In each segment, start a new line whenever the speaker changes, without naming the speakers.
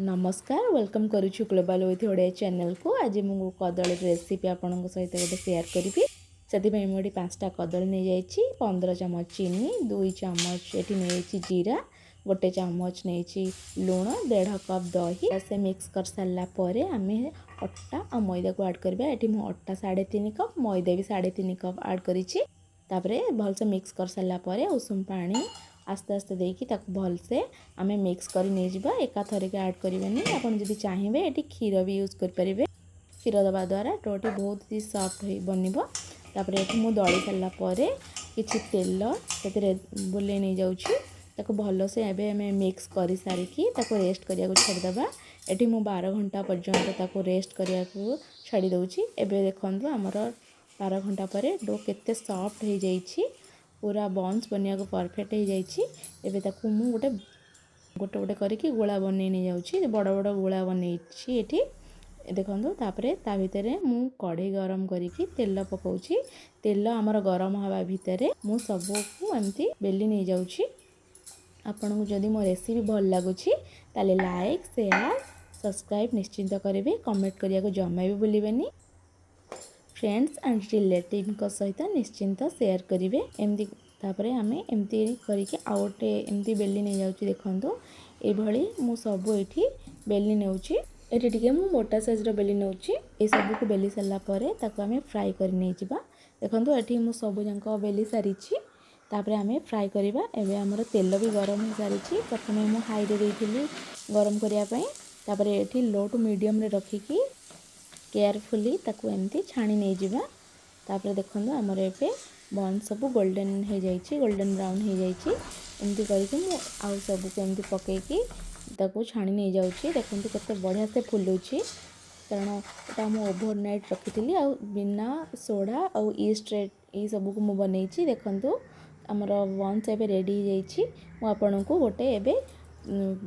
नमस्कार वेलकम करुछु global with Odia channel को। आज मु कदली रेसिपी आपण सहित गोटे शेयर करी से मुझे 5टा कदली नहीं जाइए 15 चामच चीनी 2 चामच ये नहीं जीरा गोटे चामच नहीं लुण 1.5 कप दही से मिक्स कर सारापर आम अटा और मैदा को ऐड करवा। ये अटा 3.5 कप मैदा भी 3.5 कप ऐड करी भलसे मिक्स कर सारापर उषुम पानी आस्ते आस्ते देकी भलसे आम मिक्स कर नहीं एका थरिक ऐड करेंगे। आपड़ जब चाहिए ये क्षीर भी यूज करेंगे। क्षीर दबा द्वारा डोटी बहुत ही सॉफ्ट बनब। तापर ये दली सारापर किसी तेल से बुले नहीं जाऊँ भलसे एवं आम मिक्स कर सारिकी रेस्ट करा छाड़देवा। ये 12 घंटा पर्यंत रेस्ट करा छाड़ी दूची। एवं देखो आमर 12 घंटा पर डो केते सॉफ्ट हो जाइए पूरा बन्स बनने को परफेक्ट हो जाइए। गोटे गोटे गोटे करके गोला बन नहीं जाऊँगी बड़ बड़ गोला बनई ये देखो। तापर ता भितर मु कढ़ई गरम करके तेल पकाउची। तेल आमर गरम हवा भितर मु सबको एमती बेली नहीं जाऊँगी। आपन को जदि मो रेसिपी भल लगुच ताले लाइक शेयर सब्सक्राइब निश्चिंत करेंगे। कमेंट करिया को जमा भी भूलिबेनी। फ्रेंड्स एंड रिलेटिव सहित निश्चिंत शेयर करेंगे। एमती तापर आम एमती करके आउटे एमती बेली नहीं जाऊँ। देखो ये मु सब ये बेली नौची ये मोटा साइज बेली नौची। ये सब को बेली सारापर आम फ्राए कर नहीं जावा। देखो ये मु सब जाक बेली सारी तापर आम फ्राए करवा। एवं आमर तेल भी गरम हो सारी। प्रथम मु हाई रे गरम करने तापर ये लो टू मीडियम रे रखिकी केयरफुली एमती छाणी नहीं जावा। तापर देखो आमर ए बन सब गोल्डन हो जाइए गोल्डन ब्राउन हो जाइए। एमती करके आउ सबको एमती पकईकी छाणी नहीं जाऊँगी। देखो केते बढ़िया से फुलुची कारण यहाँ मुझे ओभरनाइट रखी आ बिना सोडा और ईस्ट ये सब को मुझे बनई। देखो आमर बन्स एवं रेडी हो आपन को गोटे एवं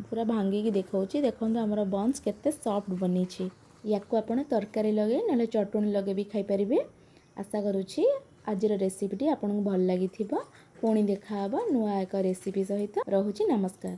पूरा भांगिकी देखा। देखो आमर बन्स केते सॉफ्ट बनी या आपड़ तरकारी लगे ना चटणी लगे भी खाईपारे। आशा करुँची आज रेसिपीटी आपन को भल लगी। पुणी देखा नुआ एक रेसिपी सहित। रहुची नमस्कार।